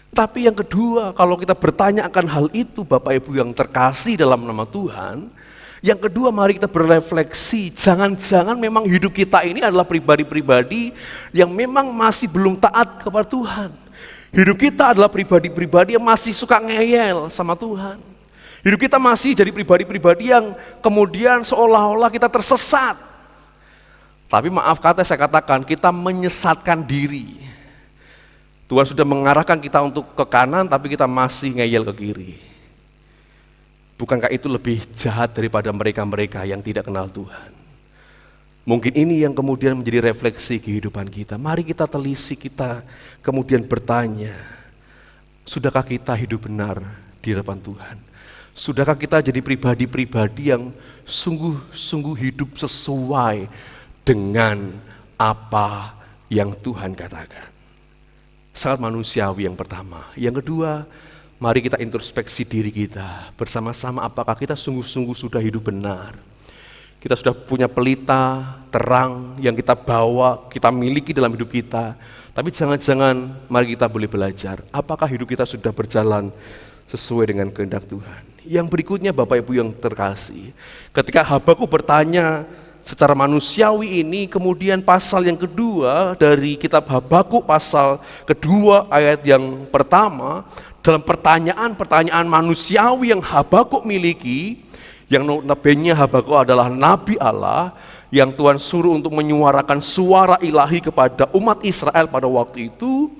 Tapi yang kedua, kalau kita bertanya akan hal itu Bapak Ibu yang terkasih dalam nama Tuhan, yang kedua mari kita berefleksi, jangan-jangan memang hidup kita ini adalah pribadi-pribadi yang memang masih belum taat kepada Tuhan. Hidup kita adalah pribadi-pribadi yang masih suka ngeyel sama Tuhan. Hidup kita masih jadi pribadi-pribadi yang kemudian seolah-olah kita tersesat. Tapi maaf kata saya katakan, kita menyesatkan diri. Tuhan sudah mengarahkan kita untuk ke kanan, tapi kita masih ngeyel ke kiri. Bukankah itu lebih jahat daripada mereka-mereka yang tidak kenal Tuhan? Mungkin ini yang kemudian menjadi refleksi kehidupan kita. Mari kita telisik, kita kemudian bertanya, sudahkah kita hidup benar di hadapan Tuhan? Sudahkah kita jadi pribadi-pribadi yang sungguh-sungguh hidup sesuai dengan apa yang Tuhan katakan? Sangat manusiawi yang pertama. Yang kedua, mari kita introspeksi diri kita bersama-sama, apakah kita sungguh-sungguh sudah hidup benar. Kita sudah punya pelita, terang yang kita bawa, kita miliki dalam hidup kita. Tapi jangan-jangan mari kita boleh belajar, apakah hidup kita sudah berjalan sesuai dengan kehendak Tuhan. Yang berikutnya Bapak Ibu yang terkasih, ketika Habakuk bertanya secara manusiawi ini, kemudian pasal yang kedua dari kitab Habakuk, pasal kedua ayat yang pertama, dalam pertanyaan-pertanyaan manusiawi yang Habakuk miliki, yang notabene Habakuk adalah Nabi Allah, yang Tuhan suruh untuk menyuarakan suara ilahi kepada umat Israel pada waktu itu.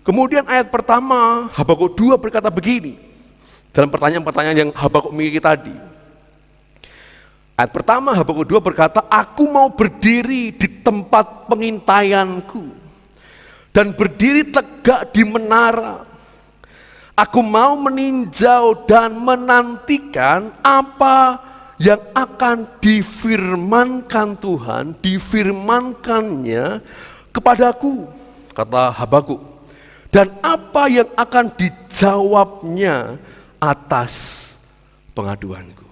Kemudian ayat pertama Habakuk 2 berkata begini, dalam pertanyaan-pertanyaan yang Habakuk miliki tadi. Ayat pertama Habakuk 2 berkata, aku mau berdiri di tempat pengintaianku dan berdiri tegak di menara. Aku mau meninjau dan menantikan apa yang akan difirmankan Tuhan, difirmankannya kepadaku, kata Habakuk. Dan apa yang akan dijawabnya atas pengaduanku.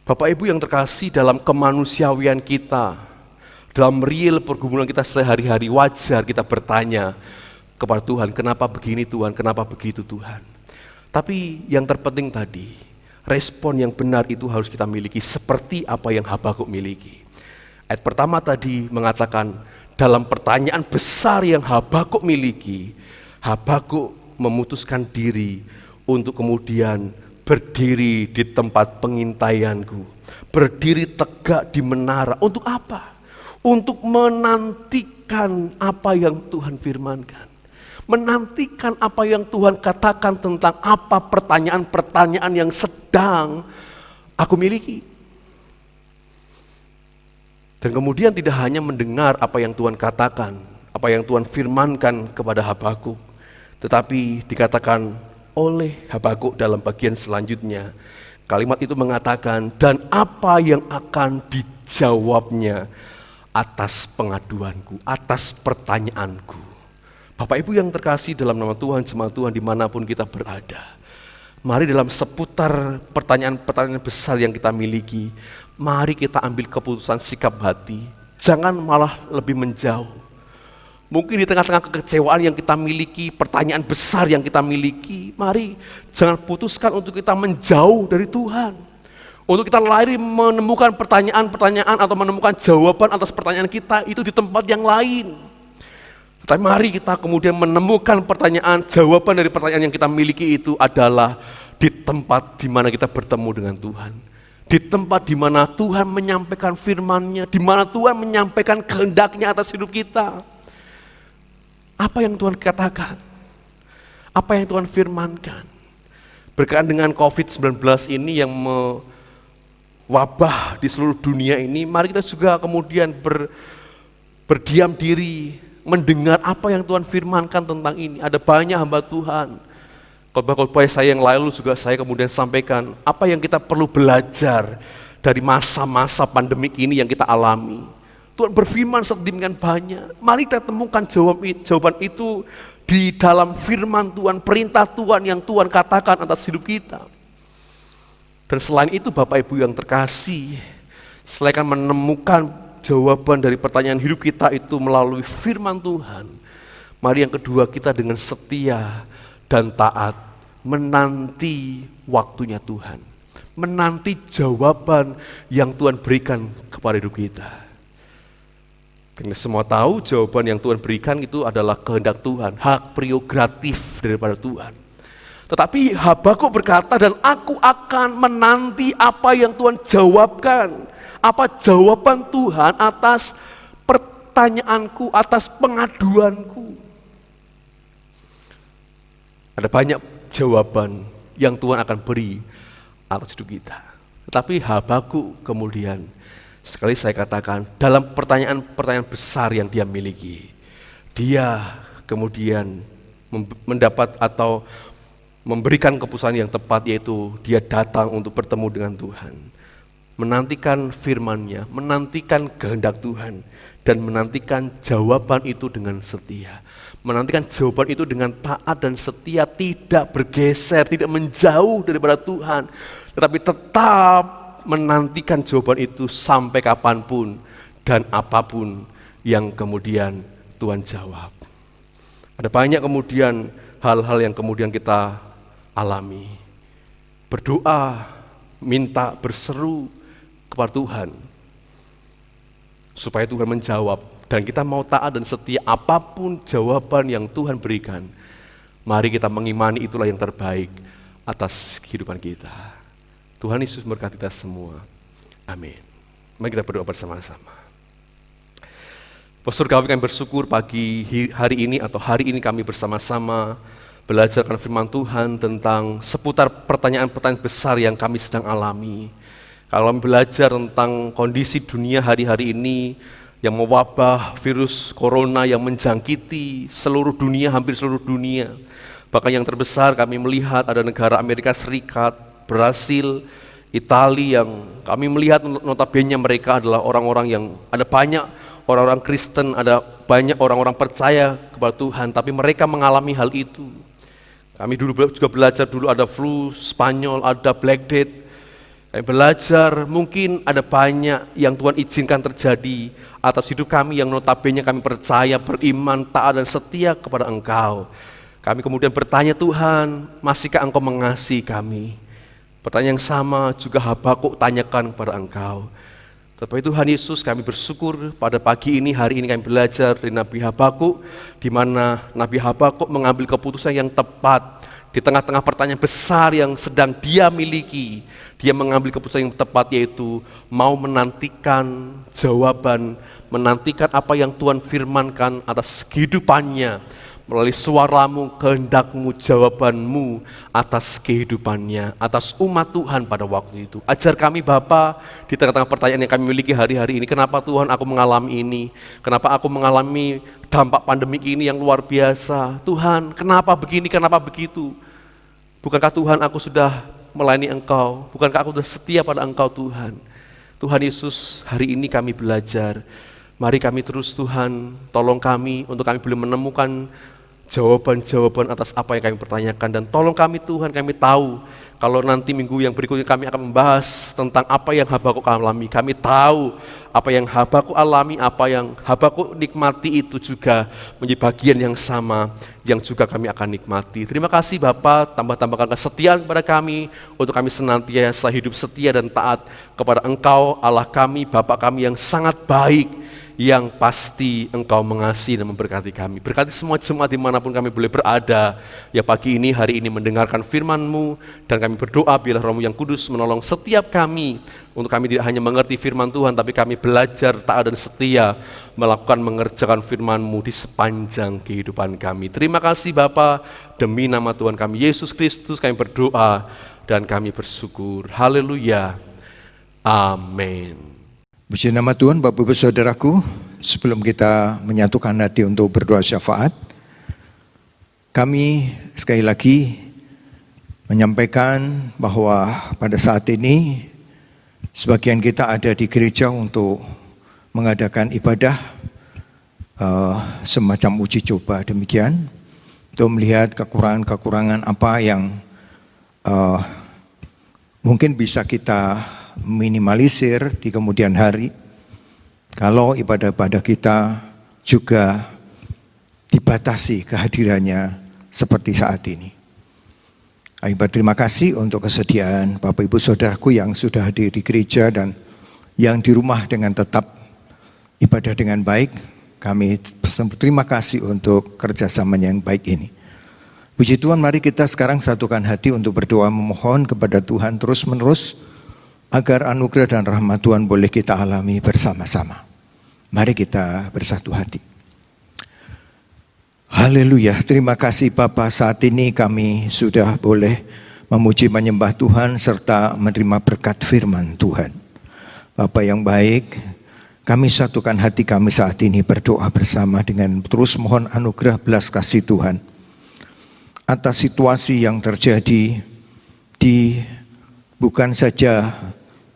Bapak Ibu yang terkasih, dalam kemanusiawian kita, dalam real pergumulan kita sehari-hari, wajar kita bertanya kepada Tuhan, kenapa begini Tuhan, kenapa begitu Tuhan. Tapi yang terpenting tadi, respon yang benar itu harus kita miliki seperti apa yang Habakuk miliki. Ayat pertama tadi mengatakan, dalam pertanyaan besar yang Habakuk miliki, Habakuk memutuskan diri untuk kemudian berdiri di tempat pengintaianku, berdiri tegak di menara. Untuk apa? Untuk menantikan apa yang Tuhan firmankan. Menantikan apa yang Tuhan katakan tentang apa pertanyaan-pertanyaan yang sedang aku miliki. Dan kemudian tidak hanya mendengar apa yang Tuhan katakan, apa yang Tuhan firmankan kepada Habakuk, tetapi dikatakan oleh Habakuk dalam bagian selanjutnya. Kalimat itu mengatakan, dan apa yang akan dijawabnya atas pengaduanku, atas pertanyaanku. Bapak Ibu yang terkasih dalam nama Tuhan, jemaat Tuhan dimanapun kita berada, mari dalam seputar pertanyaan-pertanyaan besar yang kita miliki, mari kita ambil keputusan sikap hati, jangan malah lebih menjauh. Mungkin di tengah-tengah kekecewaan yang kita miliki, pertanyaan besar yang kita miliki, mari jangan putuskan untuk kita menjauh dari Tuhan. Untuk kita lari menemukan pertanyaan-pertanyaan atau menemukan jawaban atas pertanyaan kita itu di tempat yang lain. Tapi mari kita kemudian menemukan pertanyaan, jawaban dari pertanyaan yang kita miliki itu adalah di tempat di mana kita bertemu dengan Tuhan. Di tempat di mana Tuhan menyampaikan firman-Nya, di mana Tuhan menyampaikan kehendak-Nya atas hidup kita. Apa yang Tuhan katakan? Apa yang Tuhan firmankan? Berkaitan dengan COVID-19 ini yang mewabah di seluruh dunia ini, mari kita juga kemudian berdiam diri, mendengar apa yang Tuhan firmankan tentang ini. Ada banyak hamba Tuhan, khotbah-khotbah saya yang lalu juga saya kemudian sampaikan, apa yang kita perlu belajar dari masa-masa pandemik ini yang kita alami. Tuhan berfirman sedemikian banyak. Mari kita temukan jawaban itu di dalam firman Tuhan, perintah Tuhan yang Tuhan katakan atas hidup kita. Dan selain itu Bapak Ibu yang terkasih, selain menemukan jawaban dari pertanyaan hidup kita itu melalui firman Tuhan, mari yang kedua kita dengan setia dan taat menanti waktunya Tuhan, menanti jawaban yang Tuhan berikan kepada hidup kita. Kita semua tahu jawaban yang Tuhan berikan itu adalah kehendak Tuhan, hak prerogatif daripada Tuhan. Tetapi Habakuk berkata, dan aku akan menanti apa yang Tuhan jawabkan, apa jawaban Tuhan atas pertanyaanku, atas pengaduanku. Ada banyak jawaban yang Tuhan akan beri atas hidup kita. Tetapi Habakuk kemudian, sekali saya katakan, dalam pertanyaan-pertanyaan besar yang dia miliki, dia kemudian mendapat atau memberikan keputusan yang tepat, yaitu dia datang untuk bertemu dengan Tuhan, menantikan firman-Nya, menantikan kehendak Tuhan, dan menantikan jawaban itu dengan setia. Menantikan jawaban itu dengan taat dan setia, tidak bergeser, tidak menjauh daripada Tuhan, tetapi tetap menantikan jawaban itu sampai kapanpun dan apapun yang kemudian Tuhan jawab. Ada banyak kemudian hal-hal yang kemudian kita alami. Berdoa, minta, berseru kepada Tuhan supaya Tuhan menjawab, dan kita mau taat dan setia apapun jawaban yang Tuhan berikan. Mari kita mengimani itulah yang terbaik atas kehidupan kita. Tuhan Yesus memberkati kita semua. Amin. Mari kita berdoa bersama-sama. Pastor kami bersyukur pagi hari ini atau hari ini kami bersama-sama belajar firman Tuhan tentang seputar pertanyaan-pertanyaan besar yang kami sedang alami. Kalau kami belajar tentang kondisi dunia hari-hari ini yang mewabah virus corona yang menjangkiti seluruh dunia, hampir seluruh dunia. Bahkan yang terbesar kami melihat ada negara Amerika Serikat, Brasil, Italia yang kami melihat notabene mereka adalah orang-orang yang ada banyak orang-orang Kristen, ada banyak orang-orang percaya kepada Tuhan, tapi mereka mengalami hal itu. Kami dulu juga belajar dulu ada flu Spanyol, ada Black Death. Kami belajar mungkin ada banyak yang Tuhan izinkan terjadi atas hidup kami yang notabene kami percaya, beriman, taat dan setia kepada Engkau. Kami kemudian bertanya, Tuhan, masihkah Engkau mengasihi kami? Pertanyaan yang sama juga Habakuk tanyakan kepada Engkau. Tetapi Tuhan Yesus, kami bersyukur pada pagi ini, hari ini kami belajar dari Nabi Habakuk, di mana Nabi Habakuk mengambil keputusan yang tepat di tengah-tengah pertanyaan besar yang sedang dia miliki. Dia mengambil keputusan yang tepat, yaitu mau menantikan jawaban, menantikan apa yang Tuhan firmankan atas kehidupannya, melalui suaramu, kehendakmu, jawabanmu atas kehidupannya, atas umat Tuhan pada waktu itu. Ajar kami Bapa di tengah-tengah pertanyaan yang kami miliki hari-hari ini, kenapa Tuhan aku mengalami ini? Kenapa aku mengalami dampak pandemi ini yang luar biasa? Tuhan, kenapa begini, kenapa begitu? Bukankah Tuhan aku sudah melayani Engkau? Bukankah aku sudah setia pada Engkau Tuhan? Tuhan Yesus, hari ini kami belajar. Mari kami terus Tuhan, tolong kami untuk kami boleh menemukan jawaban-jawaban atas apa yang kami pertanyakan. Dan tolong kami Tuhan, kami tahu kalau nanti minggu yang berikutnya kami akan membahas tentang apa yang Habakuk alami. Kami tahu apa yang Habakuk alami, apa yang Habakuk nikmati itu juga menjadi bagian yang sama yang juga kami akan nikmati. Terima kasih Bapa, tambah-tambahkan kesetiaan kepada kami untuk kami senantiasa hidup setia dan taat kepada Engkau, Allah kami, Bapa kami yang sangat baik, yang pasti Engkau mengasihi dan memberkati kami. Berkati semua jemaat dimanapun kami boleh berada, ya pagi ini, hari ini mendengarkan firman-Mu, dan kami berdoa biarlah Roh-Mu yang kudus menolong setiap kami, untuk kami tidak hanya mengerti firman Tuhan, tapi kami belajar taat dan setia, melakukan mengerjakan firman-Mu di sepanjang kehidupan kami. Terima kasih Bapa, demi nama Tuhan kami Yesus Kristus kami berdoa, dan kami bersyukur. Haleluya. Amin. Puji nama Tuhan, Bapak Ibu Saudaraku, sebelum kita menyatukan hati untuk berdoa syafaat, kami sekali lagi menyampaikan bahwa pada saat ini sebagian kita ada di gereja untuk mengadakan ibadah semacam uji coba demikian, untuk melihat kekurangan-kekurangan apa yang mungkin bisa kita minimalisir di kemudian hari, kalau ibadah-ibadah kita juga dibatasi kehadirannya seperti saat ini. Kami berterima kasih untuk kesediaan Bapak Ibu Saudaraku yang sudah hadir di gereja dan yang di rumah dengan tetap ibadah dengan baik. Kami berterima kasih untuk kerjasama yang baik ini. Puji Tuhan, mari kita sekarang satukan hati untuk berdoa memohon kepada Tuhan terus-menerus agar anugerah dan rahmat Tuhan boleh kita alami bersama-sama. Mari kita bersatu hati. Haleluya, terima kasih Bapa, saat ini kami sudah boleh memuji menyembah Tuhan serta menerima berkat firman Tuhan. Bapa yang baik, kami satukan hati kami saat ini berdoa bersama dengan terus mohon anugerah belas kasih Tuhan atas situasi yang terjadi di bukan saja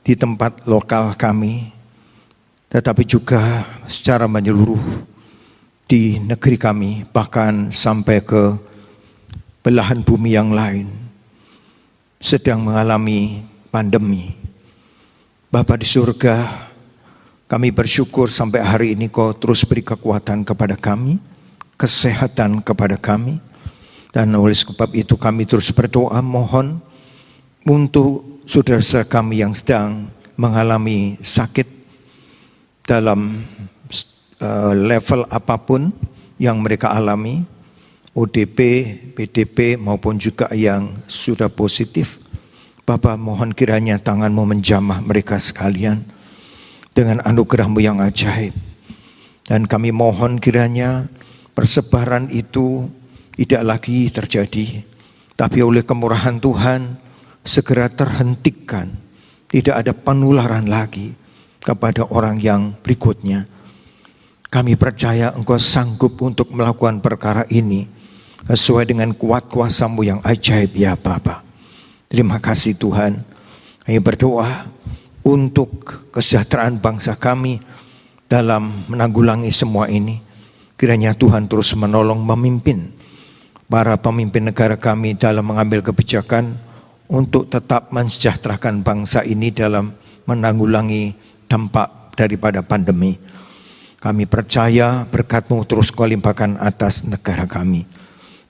di tempat lokal kami, tetapi juga secara menyeluruh di negeri kami, bahkan sampai ke belahan bumi yang lain sedang mengalami pandemi. Bapa di surga, kami bersyukur sampai hari ini Kau terus beri kekuatan kepada kami, kesehatan kepada kami, dan oleh sebab itu kami terus berdoa mohon untuk saudara-saudara kami yang sedang mengalami sakit dalam level apapun yang mereka alami, ODP, PDP maupun juga yang sudah positif. Bapa, mohon kiranya tangan-Mu menjamah mereka sekalian dengan anugerah-Mu yang ajaib. Dan kami mohon kiranya persebaran itu tidak lagi terjadi, tapi oleh kemurahan Tuhan segera terhentikan, tidak ada penularan lagi kepada orang yang berikutnya. Kami percaya Engkau sanggup untuk melakukan perkara ini sesuai dengan kuat kuasa-Mu yang ajaib ya Bapa. Terima kasih Tuhan. Kami berdoa untuk kesejahteraan bangsa kami dalam menanggulangi semua ini. Kiranya Tuhan terus menolong memimpin para pemimpin negara kami dalam mengambil kebijakan untuk tetap mensejahterakan bangsa ini dalam menanggulangi dampak daripada pandemi. Kami percaya berkat-Mu terus Kau limpahkan atas negara kami.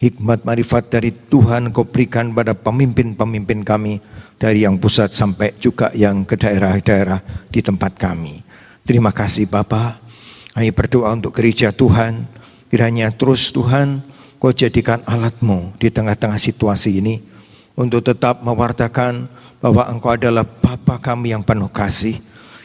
Hikmat marifat dari Tuhan Kau berikan pada pemimpin-pemimpin kami, dari yang pusat sampai juga yang ke daerah-daerah di tempat kami. Terima kasih Bapa. Kami berdoa untuk gereja Tuhan, kiranya terus Tuhan Kau jadikan alat-Mu di tengah-tengah situasi ini untuk tetap mewartakan bahwa Engkau adalah Bapa kami yang penuh kasih.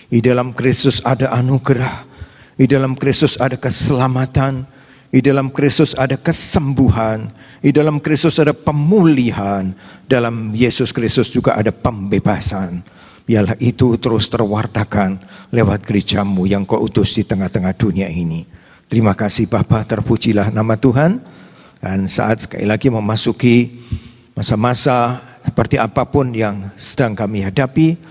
Di dalam Kristus ada anugerah, di dalam Kristus ada keselamatan, di dalam Kristus ada kesembuhan, di dalam Kristus ada pemulihan, dalam Yesus Kristus juga ada pembebasan. Biarlah itu terus terwartakan lewat gereja-Mu yang Kau utus di tengah-tengah dunia ini. Terima kasih Bapa, terpujilah nama Tuhan. Dan saat sekali lagi memasuki masa-masa seperti apapun yang sedang kami hadapi,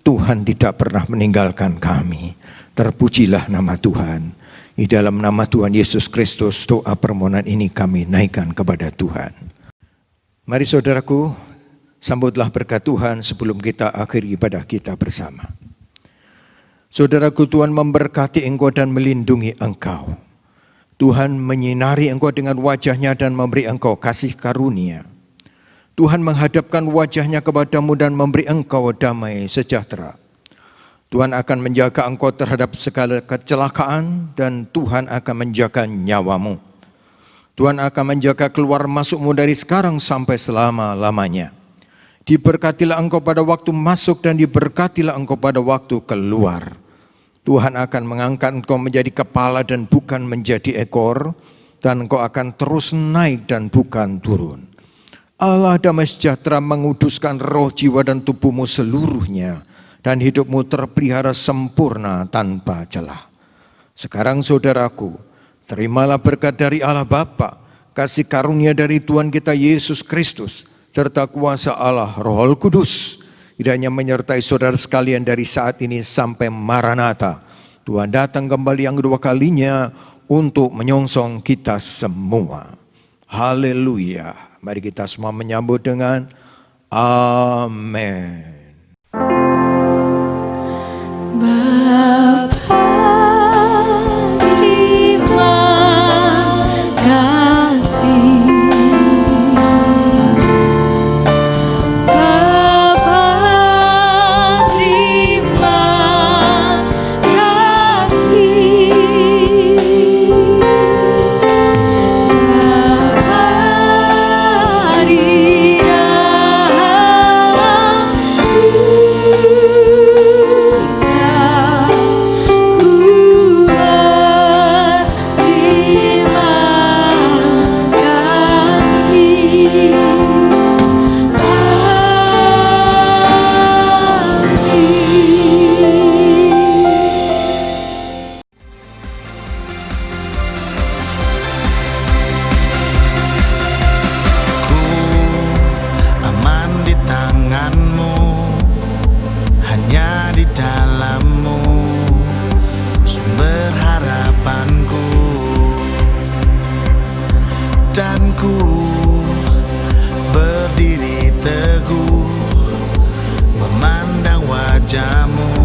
Tuhan tidak pernah meninggalkan kami. Terpujilah nama Tuhan. Di dalam nama Tuhan Yesus Kristus, doa permohonan ini kami naikkan kepada Tuhan. Mari saudaraku, sambutlah berkat Tuhan sebelum kita akhiri ibadah kita bersama. Saudaraku, Tuhan memberkati engkau dan melindungi engkau. Tuhan menyinari engkau dengan wajah-Nya dan memberi engkau kasih karunia. Tuhan menghadapkan wajah-Nya kepadamu dan memberi engkau damai sejahtera. Tuhan akan menjaga engkau terhadap segala kecelakaan dan Tuhan akan menjaga nyawamu. Tuhan akan menjaga keluar masukmu dari sekarang sampai selama-lamanya. Diberkatilah engkau pada waktu masuk dan diberkatilah engkau pada waktu keluar. Tuhan akan mengangkat engkau menjadi kepala dan bukan menjadi ekor, dan engkau akan terus naik dan bukan turun. Allah damai sejahtera menguduskan roh, jiwa dan tubuhmu seluruhnya, dan hidupmu terpelihara sempurna tanpa celah. Sekarang saudaraku, terimalah berkat dari Allah Bapa, kasih karunia dari Tuhan kita Yesus Kristus, serta kuasa Allah Roh Kudus, kiranya menyertai saudara sekalian dari saat ini sampai Maranatha. Tuhan datang kembali yang kedua kalinya untuk menyongsong kita semua. Haleluya. Mari kita semua menyambut dengan amin. Bapa, terima kasih. Bapa, terima kasih. Bapa di dalam surga, ku berterima kasih. Aman di tangan-Mu, hanya di dalam-Mu sumber harapanku, dan ku berdiri teguh memandang wajah-Mu.